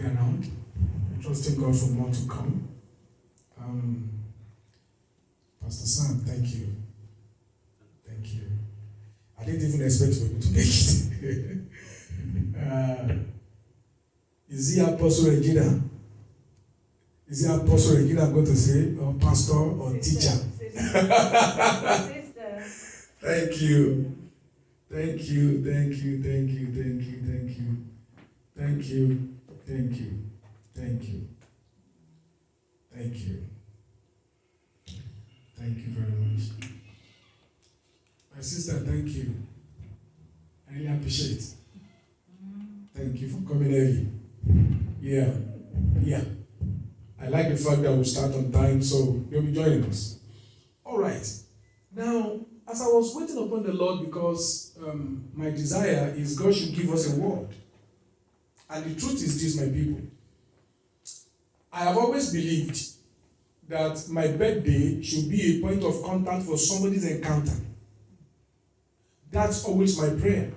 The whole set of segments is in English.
be around. Trusting God for more to come. Pastor Sam, thank you. Thank you. I didn't even expect you to make it. Is he Apostle Regina? Is he Apostle Regina, I'm going to say, or pastor or teacher? Thank you. Thank you, thank you, thank you, thank you, thank you. Thank you, thank you, thank you. Thank you. Thank you very much. My sister, thank you. I really appreciate it. Thank you for coming early. Yeah. I like the fact that we start on time, so you'll be joining us. All right. Now, as I was waiting upon the Lord, because my desire is God should give us a word. And the truth is this, my people. I have always believed that my birthday should be a point of contact for somebody's encounter. That's always my prayer.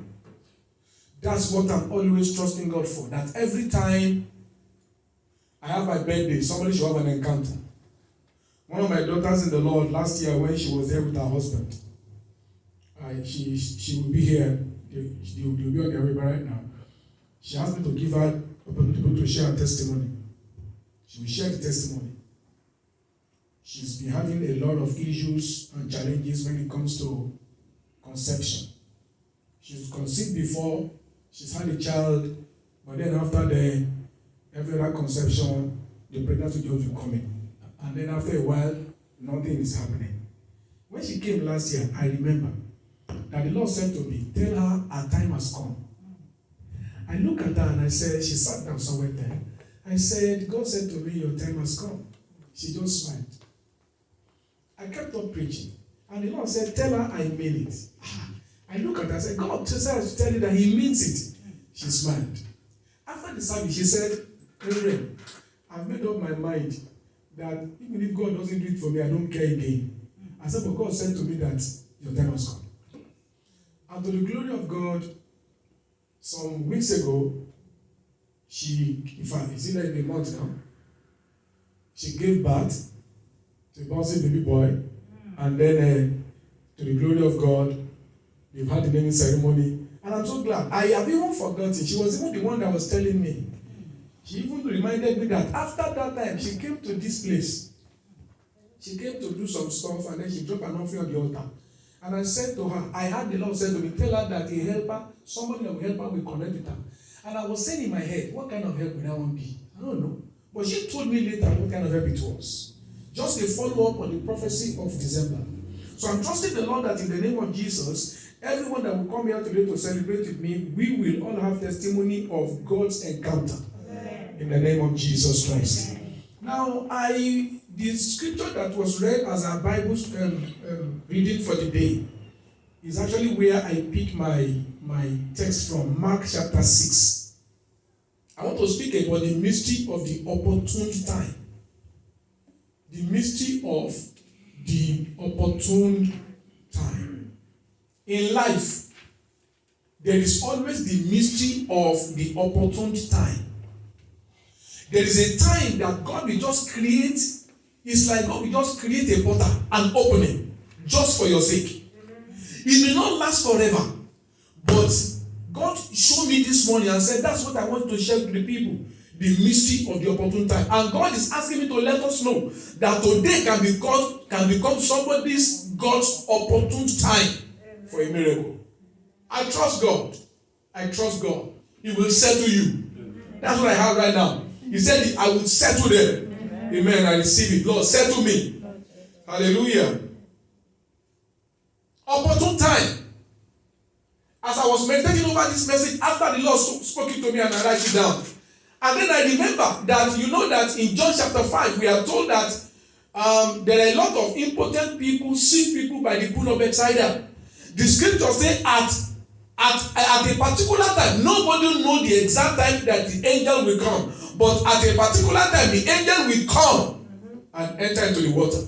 That's what I'm always trusting God for. That every time I have my birthday, somebody should have an encounter. One of my daughters in the Lord, last year when she was there with her husband, she will be here. They will be on their way right now. She asked me to give her opportunity to share her testimony. She will share the testimony. She's been having a lot of issues and challenges when it comes to conception. She's conceived before, she's had a child, but then after every other conception, the pregnancy just will come in. And then after a while, nothing is happening. When she came last year, I remember that the Lord said to me, tell her her time has come. I look at her and I said, she sat down somewhere there. I said, God said to me, your time has come. She just smiled. I kept on preaching. And the Lord said, tell her I mean it. I look at her and I said, God said to tell you that he means it. She smiled. After the service, she said, Reverend, I've made up my mind that even if God doesn't do it for me, I don't care again. I said, but God said to me that your time has come. And to the glory of God, some weeks ago, in fact, it's in a month now, she gave birth to a bouncing baby boy, and then to the glory of God, they've had the naming ceremony, and I'm so glad. I have even forgotten. She was even the one that was telling me. She even reminded me that after that time, she came to this place. She came to do some stuff, and then she dropped an offering on the altar. And I said to her, I heard the Lord say to me, tell her that a helper, somebody that will help her, will connect with her. And I was saying in my head, what kind of help will that one be? I don't know. But she told me later what kind of help it was. Just a follow-up on the prophecy of December. So I'm trusting the Lord that in the name of Jesus, everyone that will come here today to celebrate with me, we will all have testimony of God's encounter. Amen. In the name of Jesus Christ. Amen. Now, the scripture that was read as our Bible reading for the day is actually where I pick my text from, Mark chapter 6. I want to speak about the mystery of the opportune time. The mystery of the opportune time. In life, there is always the mystery of the opportune time. There is a time that God will just create. It's like God will just create a portal, an opening, just for your sake. It may not last forever, but God showed me this morning and said, that's what I want to share with the people. The mystery of the opportune time. And God is asking me to let us know that today can become somebody's God's opportune time for a miracle. I trust God. I trust God. He will settle you. That's what I have right now. He said, I will settle them. Amen. I receive it. Lord, settle me. Hallelujah. Opportune time. As I was meditating over this message, after the Lord spoke it to me and I write it down. And then I remember that you know that in John chapter 5, we are told that there are a lot of impotent people, sick people by the pool of Bethsaida. The scripture says at a particular time, nobody knows the exact time that the angel will come. But at a particular time, the angel will come and enter into the water.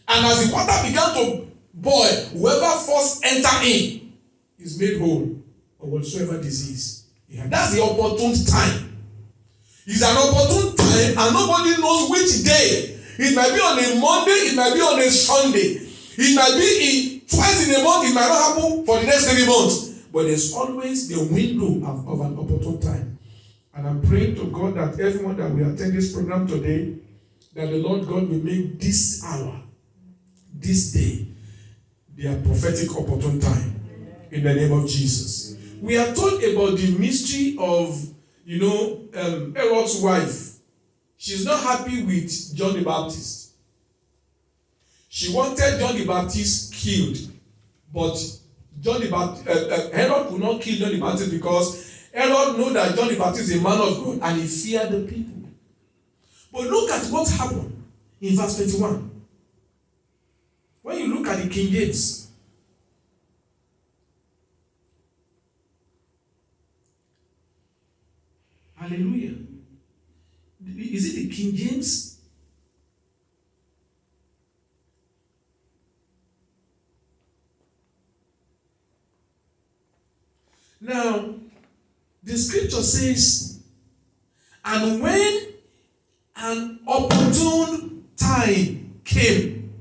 And as the water began to boil, whoever first enter in is made whole of whatsoever disease. Yeah. That's the opportune time. It's an opportune time and nobody knows which day. It might be on a Monday, it might be on a Sunday. It might be twice in a month, it might not happen for the next 3 months. But there's always the window of an opportune time. And I'm praying to God that everyone that will attend this program today, that the Lord God will make this hour, this day, their prophetic opportune time. In the name of Jesus. We are told about the mystery of, Herod's wife. She's not happy with John the Baptist. She wanted John the Baptist killed. But Herod could not kill John the Baptist because Herod knew that John the Baptist is a man of God and he feared the people. But look at what happened in verse 21. When you look at the King James, hallelujah. Is it the King James? Now, the scripture says, and when an opportune time came.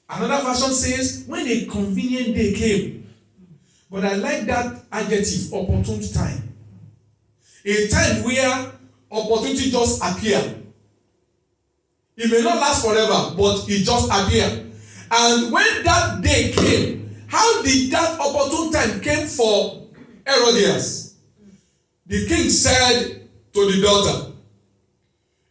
Another version says, when a convenient day came. But I like that adjective, opportune time. A time where opportunity just appear. It may not last forever, but it just appear. And when that day came, how did that opportune time came for Herodias? The king said to the daughter,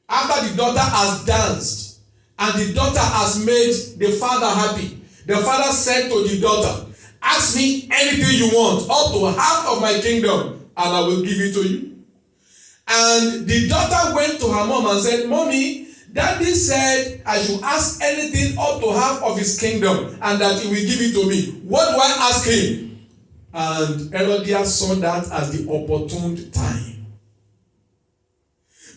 after the daughter has danced and the daughter has made the father happy, the father said to the daughter, ask me anything you want, up to half of my kingdom, and I will give it to you. And the daughter went to her mom and said, Mommy, Daddy said I should ask anything up to half of his kingdom and that he will give it to me. What do I ask him? And Herodias saw that as the opportune time.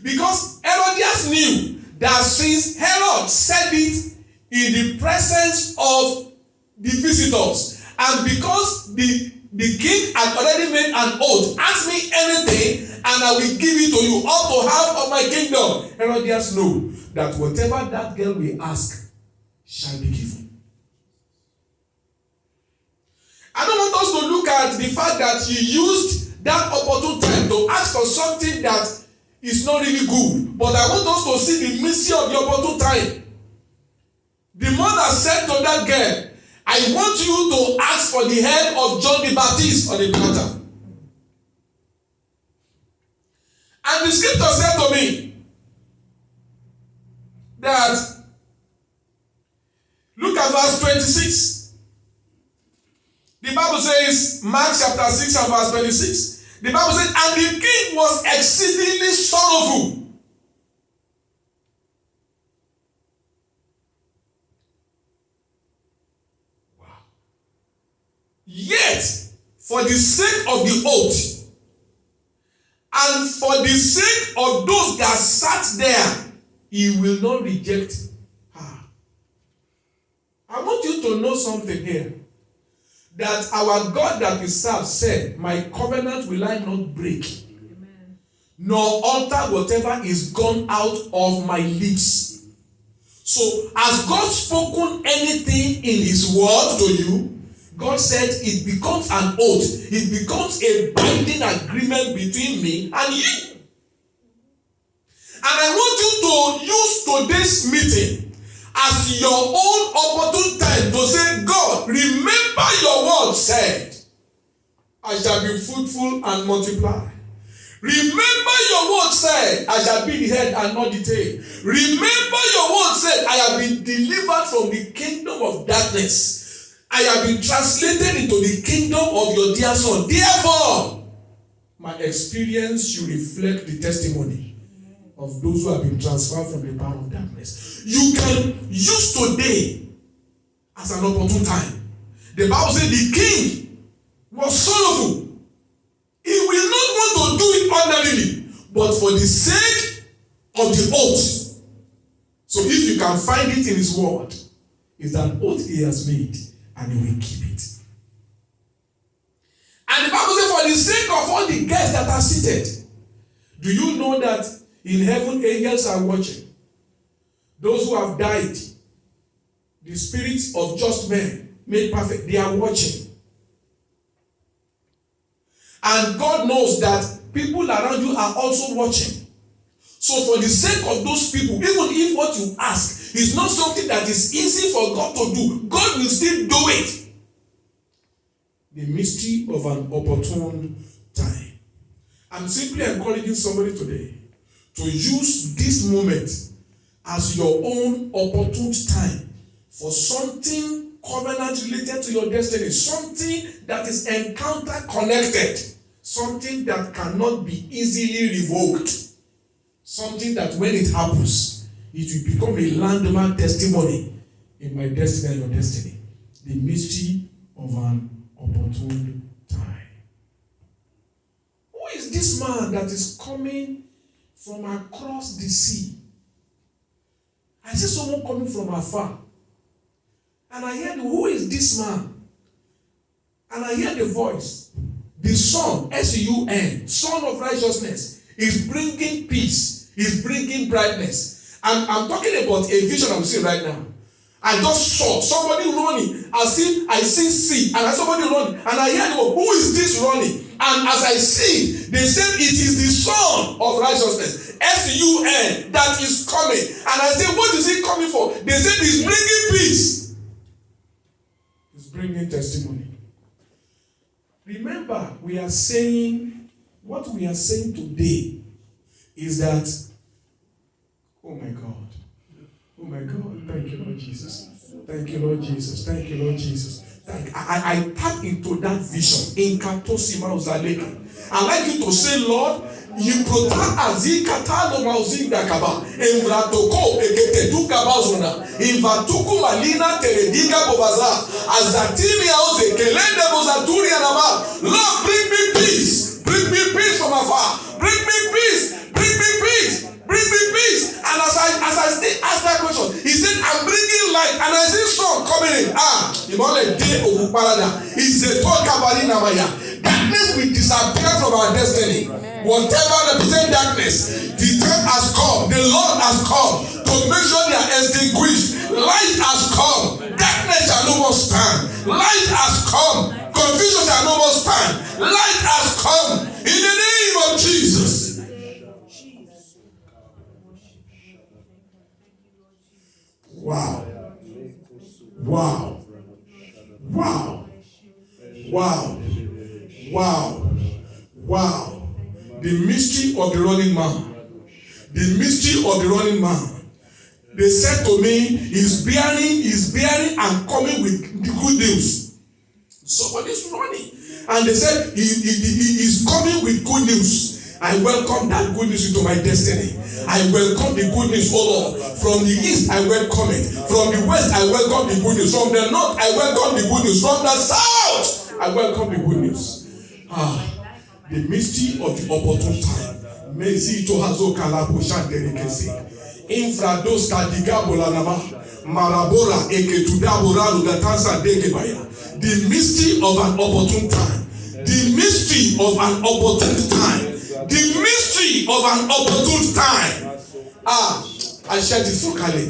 Because Herodias knew that since Herod said it in the presence of the visitors, and because the king had already made an oath, ask me anything and I will give it to you, up to half of my kingdom. Herodias knew that whatever that girl will ask shall be given. I don't want us to look at the fact that she used that opportune time to ask for something that is not really good, but I want us to see the mystery of the opportune time. The mother said to that girl, I want you to ask for the head of John the Baptist on the platter. And the scripture said to me that, look at verse 26. The Bible says, Mark chapter 6 and verse 26. The Bible says, and the king was exceedingly sorrowful. Yet, for the sake of the oath, and for the sake of those that sat there, he will not reject her. I want you to know something here. That our God that we serve said, my covenant will I not break, amen, nor alter whatever is gone out of my lips. So, has God spoken anything in his word to you? God said it becomes an oath. It becomes a binding agreement between me and you. And I want you to use today's meeting as your own opportune time to say, God, remember your word said, I shall be fruitful and multiply. Remember your word said, I shall be the head and not the tail. Remember your word said, I have been delivered from the kingdom of darkness. I have been translated into the kingdom of your dear son. Therefore, my experience should reflect the testimony of those who have been transferred from the power of darkness. You can use today as an opportune time. The Bible says the king was sorrowful. He will not want to do it ordinarily, but for the sake of the oath. So if you can find it in his word, it's an oath he has made. And he will keep it. And the Bible says, for the sake of all the guests that are seated, Do you know that in heaven angels are watching? Those who have died, the spirits of just men made perfect, they are watching. And God knows that people around you are also watching. So for the sake of those people, even if what you ask is not something that is easy for God to do, God will still do it. The mystery of an opportune time. I'm simply encouraging somebody today to use this moment as your own opportune time for something covenant related to your destiny, something that is encounter connected, something that cannot be easily revoked, something that when it happens, it will become a landmark testimony in my destiny and your destiny. The mystery of an opportune time. Who is this man that is coming from across the sea? I see someone coming from afar. And I heard, who is this man? And I hear the voice. The Son, S-U-N, Son of Righteousness, is bringing peace. Is bringing brightness. And I'm talking about a vision I'm seeing right now. I just saw somebody running. I see sea, and I saw somebody running. And I hear, who is this running? And as I see, they said it is the Son of Righteousness, S-U-N, that is coming. And I said, what is he coming for? They said he's bringing peace. He's bringing testimony. Remember, what we are saying today is that, oh my God, thank you, Lord Jesus. Thank you, Lord Jesus. Thank you, Lord Jesus. I tap into that vision in Katosima Uzaleka. I'd like you to say, Lord, you protect Azikatalo Mauzinda Kaba, Emratoko, Eketeduka Bazuna, Invatuku Malina Terediga Bobaza, Azatimi Auze, Kelende Bozaturi Anaba. Lord, bring me peace. Bring me peace from afar. Bring me peace. Bring me peace. Bring me peace. And as I still ask that question, he said, I'm bringing light. And I see sun coming in. The day of Parada is a talk about in Amaya. Darkness will disappear from our destiny. Amen. Whatever represents darkness, the time has come. The Lord has come to make sure they are extinguished. Light has come. Darkness shall no more stand. Light has come. Confusion shall no more stand. Light has come. In the name of Jesus. Wow. Wow. Wow. Wow. Wow. Wow. The mystery of the running man. The mystery of the running man. They said to me, he's bearing and coming with the good news. Somebody's running. And they said, he's coming with good news. I welcome that good news into my destiny. I welcome the good news, oh Lord. From the east, I welcome it. From the west, I welcome the good news. From the north, I welcome the good news. From the south, I welcome the good news. The mystery of the opportune time. Mezi to hazo kalabu shanderekesi. Infrados kadigabola nama. Marabora eketudabora lugatansa degebaya. The mystery of an opportune time. The mystery of an opportune time. The mystery of an opportune time. I shared this so clearly.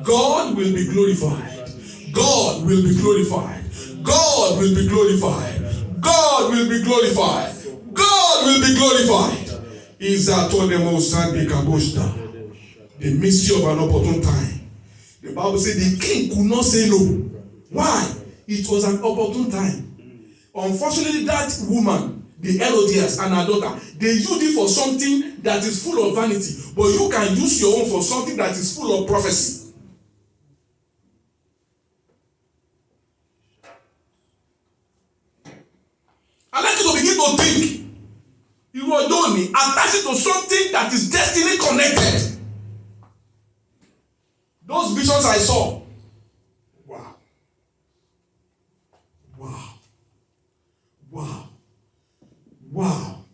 God will be glorified. God will be glorified. God will be glorified. God will be glorified. God will be glorified. The mystery of an opportune time. The Bible said the king could not say no. Why? It was an opportune time. Unfortunately, that woman, the Herodias and her daughter, they used it for something that is full of vanity. But you can use your own for something that is full of prophecy. I'd like you to begin to think. You are doing attach it to something that is destiny connected. Those visions I saw. Wow. Wow. Wow. Wow.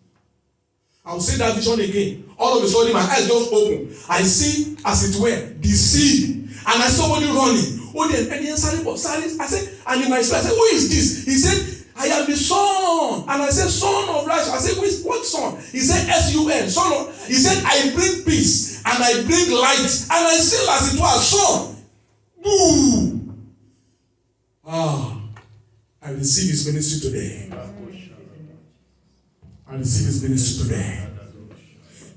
I'll say that vision again. All of a sudden, my eyes just open. I see, as it were, the sea. And I saw somebody running. Oh, then, and then I said, and in my spirit, I said, who is this? He said, I am the son. And I said, son of righteousness. I said, what son? He said, S-U-N. Son of, he said, I bring peace and I bring light. And I said, as it was, son. Boom. I receive his ministry today. I receive his ministry today.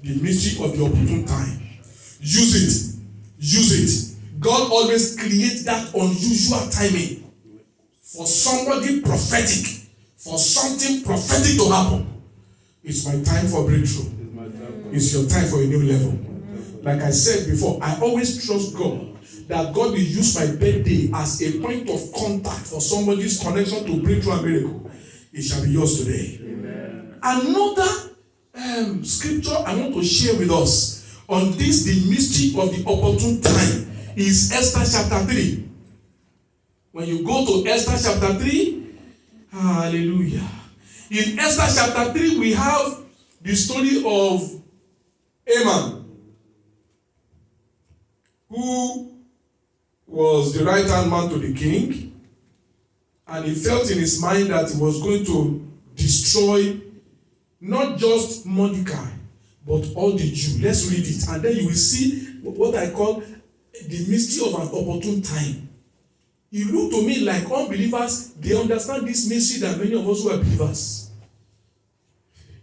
The ministry of the opportune time. Use it. Use it. God always creates that unusual timing for somebody prophetic, for something prophetic to happen. It's my time for breakthrough. It's your time for a new level. Like I said before, I always trust God that God will use my birthday as a point of contact for somebody's connection to breakthrough and miracle. It shall be yours today. Amen. Another scripture I want to share with us on this, the mystery of the opportune time, is Esther chapter 3. When you go to Esther chapter 3, hallelujah. In Esther chapter 3, we have the story of Haman, who was the right-hand man to the king, and he felt in his mind that he was going to destroy not just Mordecai, but all the Jews. Let's read it, and then you will see what I call the mystery of an opportune time. It looked to me like unbelievers, they understand this mystery than many of us who are believers.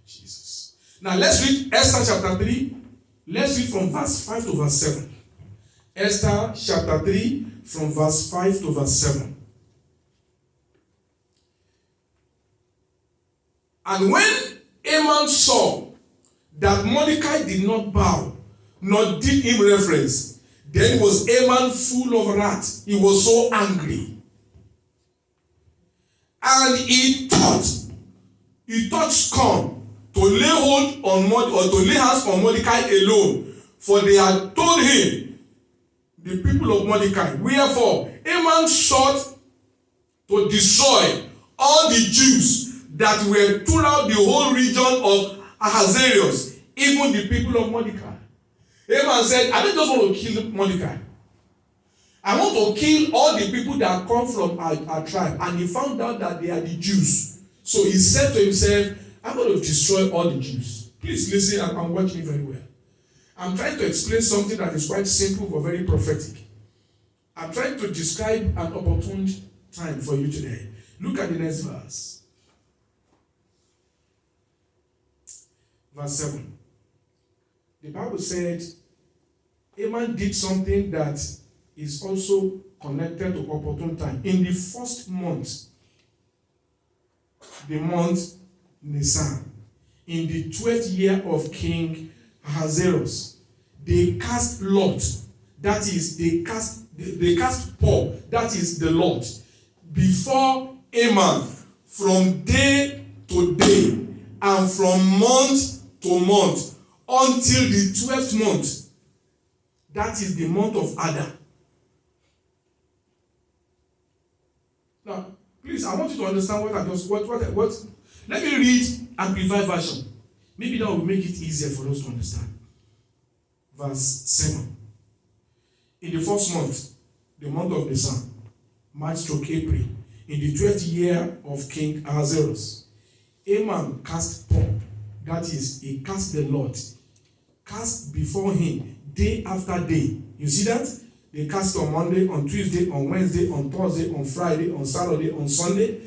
Jesus. Now let's read Esther chapter 3. Let's read from verse 5 to verse 7. Esther chapter 3 from verse 5 to verse 7. And when Haman saw that Mordecai did not bow, nor did him reverence, then was Haman full of wrath. He was so angry. And he thought scorn to lay hold on or to lay hands on Mordecai alone, for they had told him, the people of Mordecai. Wherefore, Haman sought to destroy all the Jews that were throughout the whole region of Ahasuerus, even the people of Mordecai. Haman said, I don't just want to kill Mordecai. I want to kill all the people that come from our tribe. And he found out that they are the Jews. So he said to himself, I'm going to destroy all the Jews. Please listen and watch me very well. I'm trying to explain something that is quite simple but very prophetic. I'm trying to describe an opportune time for you today. Look at the next verse. Verse 7. The Bible said, Haman did something that is also connected to opportune time. In the first month, the month Nisan, in the 12th year of King Ahasuerus, they cast lot, that is, they cast Paul, that is the Lord, before Haman from day to day and from month to month until the 12th month. That is the month of Adar. Now, please, I want you to understand what I just what. Let me read Amplified Version. Maybe that will make it easier for us to understand. Verse 7. In the first month, the month of Nisan, March to April, in the 12th year of King Ahasuerus, Haman cast Paul, that is, he cast the Lord, cast before him day after day. You see that? They cast on Monday, on Tuesday, on Wednesday, on Thursday, on Friday, on Saturday, on Sunday,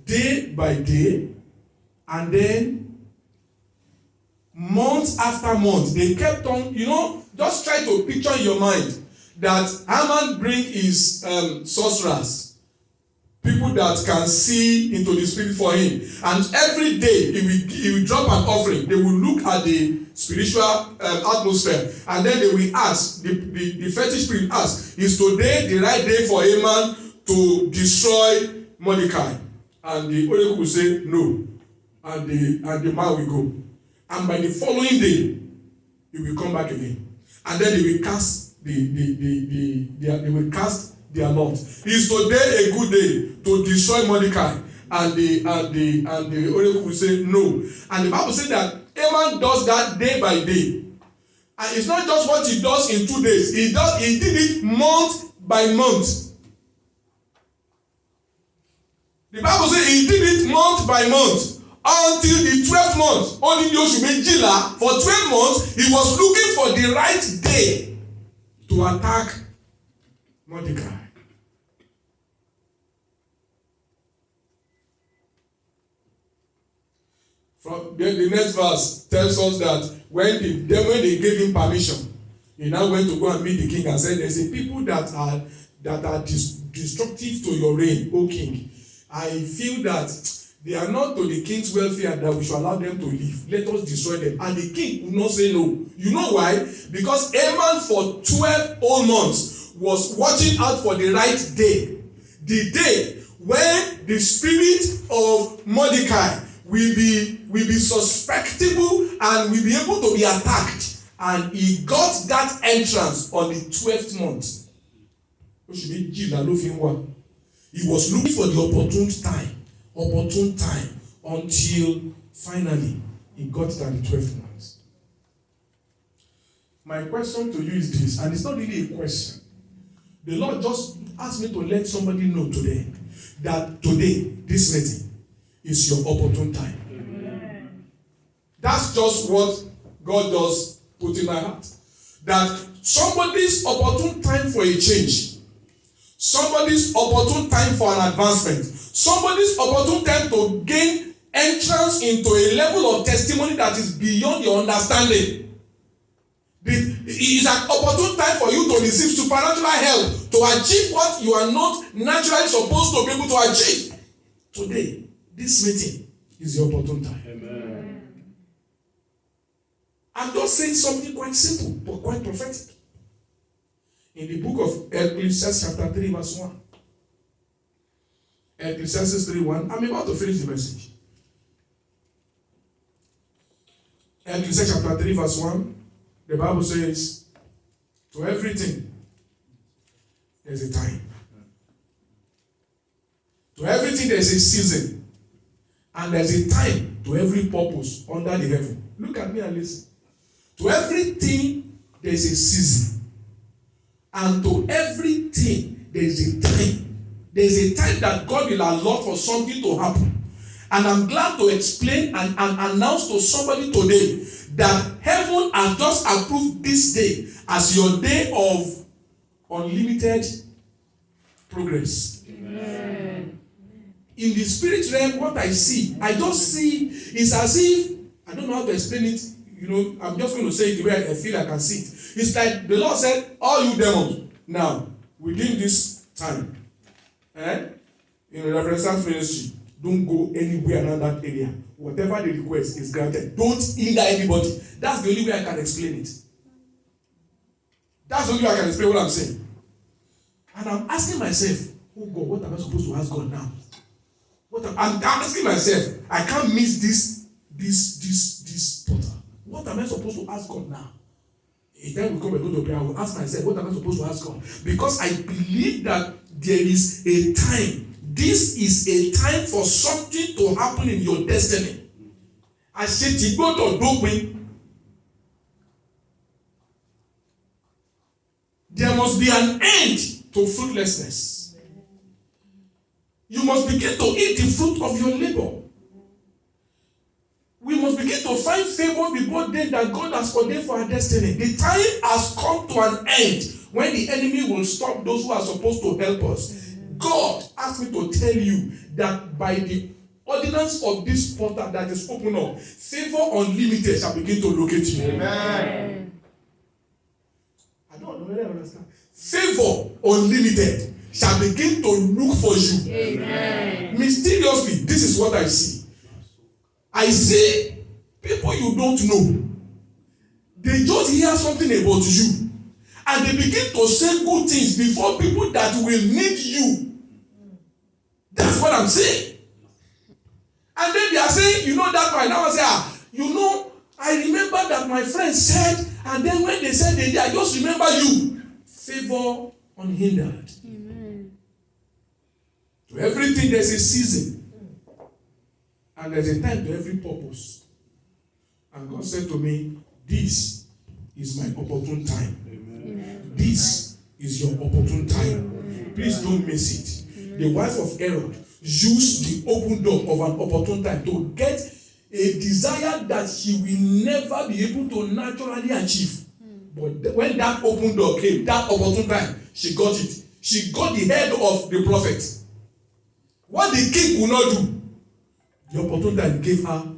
day by day, and then month after month. They kept on, just try to picture in your mind that Haman bring his sorcerers, people that can see into the spirit for him, and every day he will drop an offering. They will look at the spiritual atmosphere, and then they will ask, the fetish spirit ask, is today the right day for Haman to destroy Mordecai? And the oracle will say no, and the man will go, and by the following day he will come back again, and then they will cast they will cast their lot. Is today a good day to destroy Mordecai? And the oracle will say no. And the Bible says that Haman does that day by day. And it's not just what he does in 2 days. He did it month by month. The Bible says he did it month by month until the 12th month. Only ní oṣù méjìlá. For 12 months, he was looking for the right day to attack Mordecai. From the next verse tells us that when they gave him permission, he now went to go and meet the king and said, "There's a people that are destructive to your reign, O king. I feel that they are not to the king's welfare that we should allow them to live. Let us destroy them." And the king would not say no. You know why? Because Haman for 12 whole months was watching out for the right day. The day when the spirit of Mordecai will be suspectible and will be able to be attacked. And he got that entrance on the 12th month. He was looking for the opportune time until finally he got it on the 12th month. My question to you is this, and it's not really a question. The Lord just asked me to let somebody know today that today, this meeting, is your opportune time. Amen. That's just what God just put in my heart. That somebody's opportune time for a change, somebody's opportune time for an advancement, somebody's opportune time to gain entrance into a level of testimony that is beyond your understanding. It is an opportune time for you to receive supernatural help to achieve what you are not naturally supposed to be able to achieve. Today, this meeting is your opportune time. Amen. I'm just saying something quite simple but quite prophetic. In the book of Ecclesiastes chapter 3 verse 1. Ecclesiastes 3:1. I'm about to finish the message. Ecclesiastes chapter 3 verse 1. The Bible says, to everything, there's a time. To everything, there's a season. And there's a time to every purpose under the heaven. Look at me and listen. To everything, there's a season. And to everything, there's a time. There's a time that God will allow for something to happen. And I'm glad to explain and announce to somebody today that heaven has just approved this day as your day of unlimited progress. Amen. In the spirit realm, what I just see is as if, I don't know how to explain it, I'm just going to say it the way I feel I can see it. It's like the Lord said, all you demons, now, within this time, in the reference ministry, don't go anywhere around that area. Whatever the request is granted. Don't hinder anybody. That's the only way I can explain it. That's the only way I can explain what I'm saying. And I'm asking myself, oh God, what am I supposed to ask God now? I'm asking myself, I can't miss this portal. What am I supposed to ask God now? A time will come and go to prayer, I will ask myself, what am I supposed to ask God? Because I believe that there is a time. This is a time for something to happen in your destiny. Àṣetì gbọ́dọ̀ dópin. There must be an end to fruitlessness. You must begin to eat the fruit of your labor. We must begin to find favor before the day that God has ordained for our destiny. The time has come to an end when the enemy will stop those who are supposed to help us. God asked me to tell you that by the ordinance of this portal that is open up, favor unlimited shall begin to locate you. Amen. I don't really understand. Favor unlimited shall begin to look for you. Amen. Mysteriously, this is what I see. I see people you don't know. They just hear something about you. And they begin to say good things before people that will need you. That's what I'm saying. And then they are saying, that one. Now I say, I remember that my friend said, and then when they said they did, I just remember you. Favor unhindered. Amen. To everything there's a season. And there's a time to every purpose. And God said to me, this is my opportune time. Amen. This is your opportune time. Please don't miss it. The wife of Herod use the open door of an opportune time to get a desire that she will never be able to naturally achieve. But when that open door came, that opportune time, she got it. She got the head of the prophet. What the king could not do, the opportune time gave her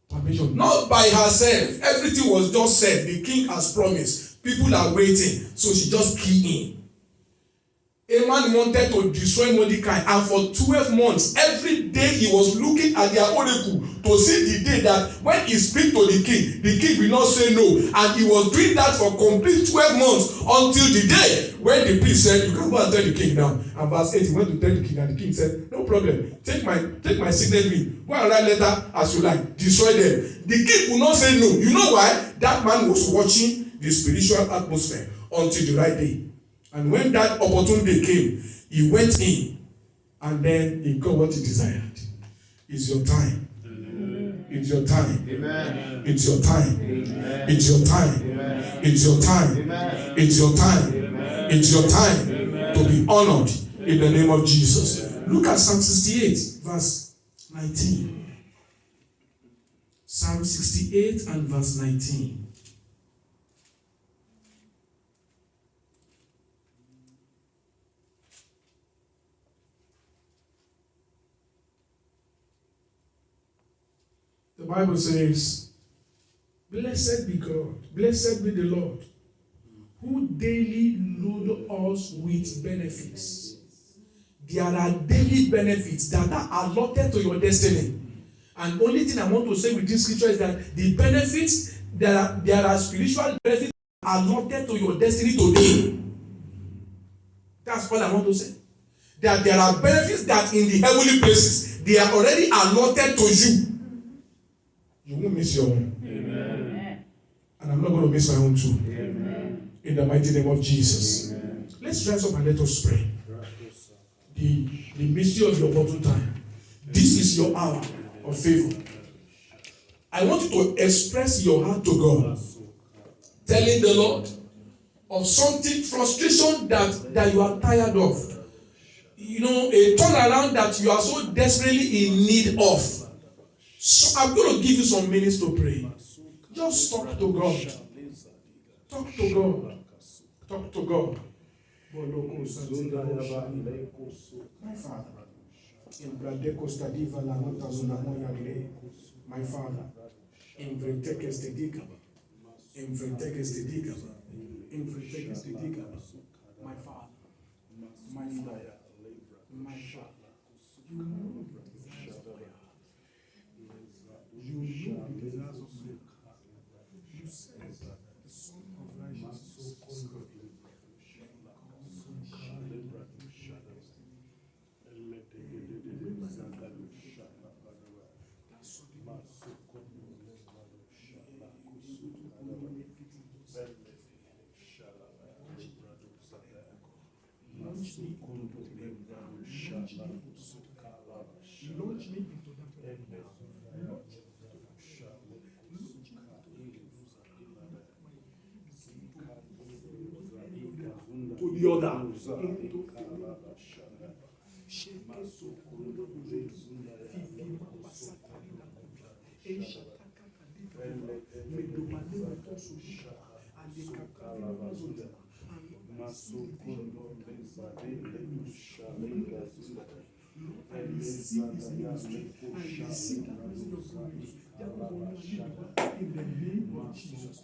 permission. Not by herself. Everything was just said. The king has promised. People are waiting. So she just key in. Haman wanted to destroy Mordecai, and for 12 months, every day he was looking at their oracle to see the day that when he speak to the king will not say no. And he was doing that for complete 12 months until the day when the priest said, "You can go and tell the king now." And verse 8, he went to tell the king, and the king said, "No problem. Take my signet ring. Go and write letter as you like. Destroy them." The king could not say no. You know why? That man was watching the spiritual atmosphere until the right day. And when that opportunity came, he went in and then he got what he desired. It's your time. Amen. It's your time. Amen. It's your time. Amen. It's your time. Amen. It's your time. Amen. It's your time. Amen. It's your time. Amen. To be honored in the name of Jesus. Amen. Look at Psalm 68, verse 19. Psalm 68 and verse 19. The Bible says, "Blessed be God, blessed be the Lord, who daily load us with benefits." There are daily benefits that are allotted to your destiny. And only thing I want to say with this scripture is that the benefits, there are spiritual benefits allotted to your destiny today. That's all I want to say. That there are benefits that in the heavenly places, they are already allotted to you. You won't miss your own. Amen. And I'm not going to miss my own too. Amen. In the mighty name of Jesus. Amen. Let's rise up and let us pray. The mystery of your opportune time. This is your hour of favor. I want you to express your heart to God. Telling the Lord of something, frustration that you are tired of. You know, a turnaround that you are so desperately in need of. So I'm going to give you some minutes to pray. Just talk to God. Talk to God. Talk to God. My Father. My Father. My Father. My Father. My Father. You know the desires of my heart. You know the desires of my heart. You said the Son of Righteousness is God. Launch me into that to the other. I receive this ministry. I receive the blessing of God. In the name of Jesus.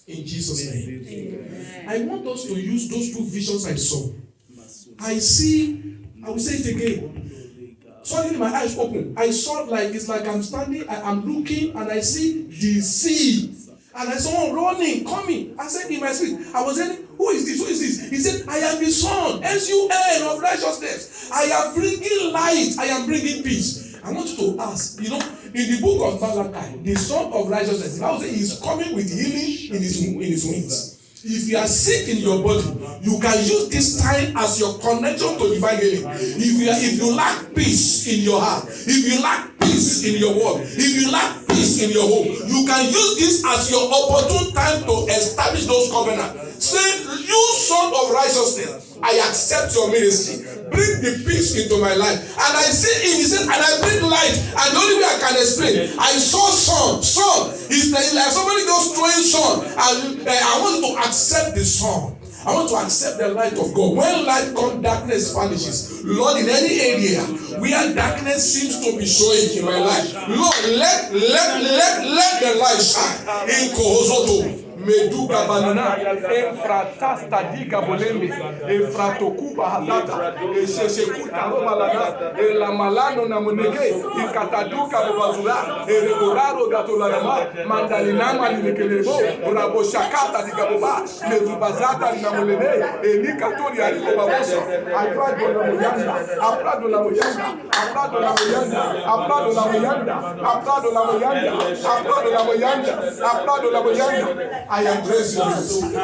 In Jesus' name. I want us to use those two visions I saw. I will say it again. Suddenly my eyes open. I saw it's like I'm standing, I'm looking, and I see the sea. And I saw someone running, coming. I said in my spirit, I was saying, who is this? Who is this? He said, I am the Son, S-U-N of righteousness. I am bringing light. I am bringing peace. I want you to ask, in the book of Malachi, the Son of righteousness, the Bible says he is coming with healing in his wings. If you are sick in your body, you can use this time as your connection to divine healing. If you lack peace in your heart, if you lack peace in your work, if you lack peace in your home, you can use this as your opportune time to establish those covenants. Say, you Son of righteousness, I accept your ministry. Bring the peace into my life. And I see him, he said, and I bring light. And the only way I can explain, I saw sun. Sun is like somebody just throwing sun. And I want to accept the sun. I want to accept the light of God. When light comes, darkness vanishes. Lord, in any area where darkness seems to be showing in my life, Lord, let the light shine. In Kohozoto. Meduga banana, Efratasta diga bolembe, Efratokuba hazata, Esekuta romalana, La malano namuneke, Ikataduka bobazula, Eregoraro gatolarama, Mandalinama linekelebo, Raboshakata diga boba, Medubazata namulene, Elikatori alikobaboso, Aprado la moyanda, Aprado la moyanda, Aprado la moyanda, Aprado la moyanda, Aprado la moyanda, Aprado la moyanda, Aprado la moyanda. I embrace your ministry.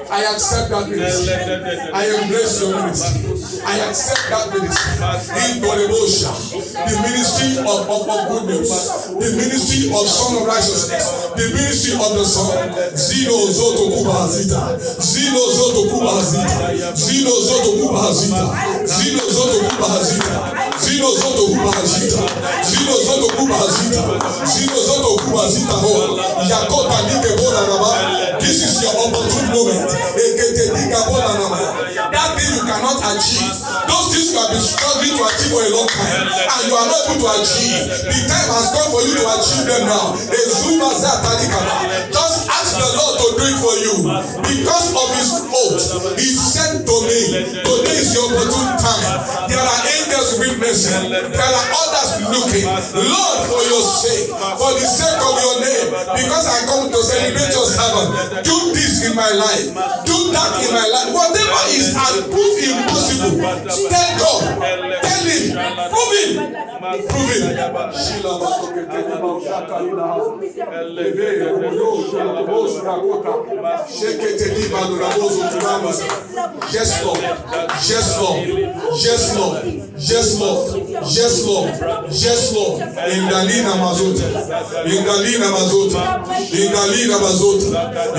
I accept that ministry. I embrace your ministry. I accept that ministry. In Bolebosha, the ministry of good news, the ministry of Son of righteousness, the ministry of the Son. Zino Zoto Kuba Hazita. Zino Zoto Kuba Hazita. Zino Zoto Kuba Hazita. Zino Zoto Kuba Hazita. Zino Zoto Kuba Hazita. Zino Zoto Kuba Hazita. Zino Zoto Kuba Hazita. Yakota Nike. This is your opportune moment. That thing you cannot achieve, those things you have been struggling to achieve for a long time, and you are not able to achieve. The time has come for you to achieve them now. Just ask the Lord to do it for you. Because of his oath, he said to me, today is your opportune time. There are angels witnessing. There are others looking. Lord, for your sake, for the sake of your name, because I come to celebrate your servant. Do this in my life. Do that in my life. Whatever is as proof impossible, tell God. Tell him. Prove it. Prove it. Yes, Lord. Yes, Lord. Yes, Lord. Yes, Lord. Yes, Lord. Yes, Lord. Indalina mazota. Indalina mazota. Indalina mazota.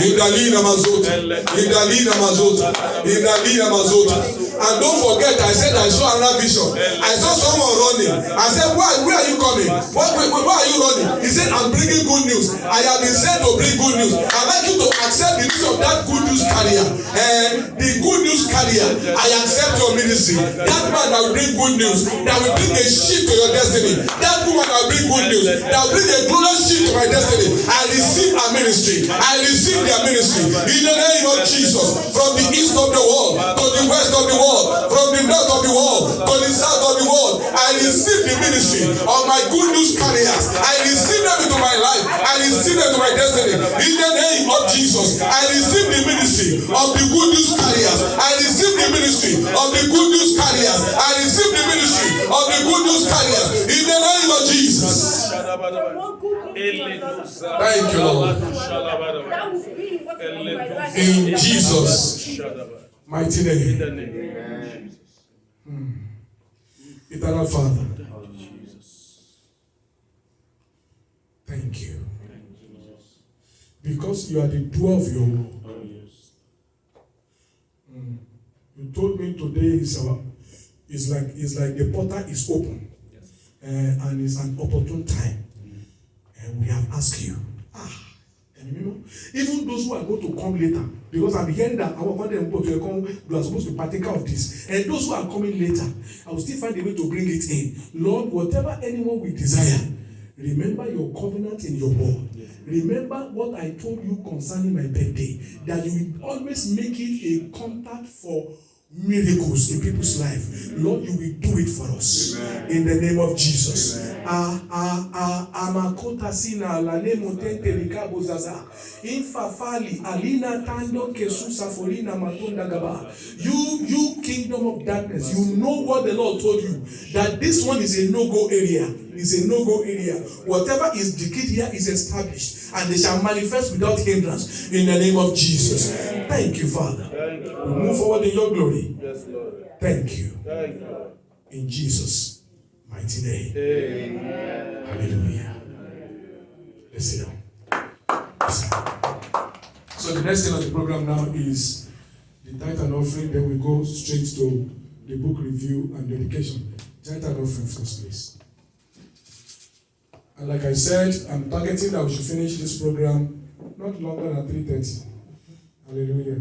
Indalina mazota. Indalina mazota. Indalina mazota. And don't forget, I said I saw another vision. I saw someone running. I said, where are you coming? Why are you running? He said, I'm bringing good news. I have been sent to bring good news. I'd like you to accept the news of that good news carrier. The good news carrier, I accept your ministry. That man that will bring good news, that will bring a shift to your destiny. That woman that will bring good news, that will bring a glorious shift to my destiny. I receive a ministry. I receive their ministry. In the name of Jesus. From the east of the world to the west of the world, from the north of the world to the south of the world, I receive the ministry of my good news carriers. I receive them into my life. I receive them into my destiny. In the name of Jesus, I receive the ministry of the good news carriers. I receive the ministry of the good news carriers. I receive the ministry of the good news carriers. In the name of Jesus. Thank you, Lord. In Jesus' mighty name. Eternal Father, thank you. Because you are the doer of your word. You told me today is like the portal is open. And it's an opportune time. And we have asked you. And you know, even those who are going to come later, because I'm hearing that our father and to come, we are supposed to partake of this. And those who are coming later, I will still find a way to bring it in. Lord, whatever anyone will desire, remember your covenant in your word. Remember what I told you concerning my birthday, that you will always make it a contact for miracles in people's life. Lord, you will do it for us. Amen. In the name of Jesus. Amakota sina lane motente likabo zaza. Infafali alina tando kesusa folina matonda gaba. You kingdom of darkness, you know what the Lord told you, that this one is a no-go area. Is a no-go area. Whatever is decreed here is established, and they shall manifest without hindrance in the name of Jesus. Thank you, Father. Thank you. We move forward in your glory. Yes, Lord. Thank you. Thank you. In Jesus' mighty name. Amen. Hallelujah. Let's sit down. So the next thing of the program now is the tithe and offering. Then we go straight to the book review and dedication. Tithe and offering first, please. And like I said, I'm targeting that we should finish this program not longer than 3:30. Hallelujah.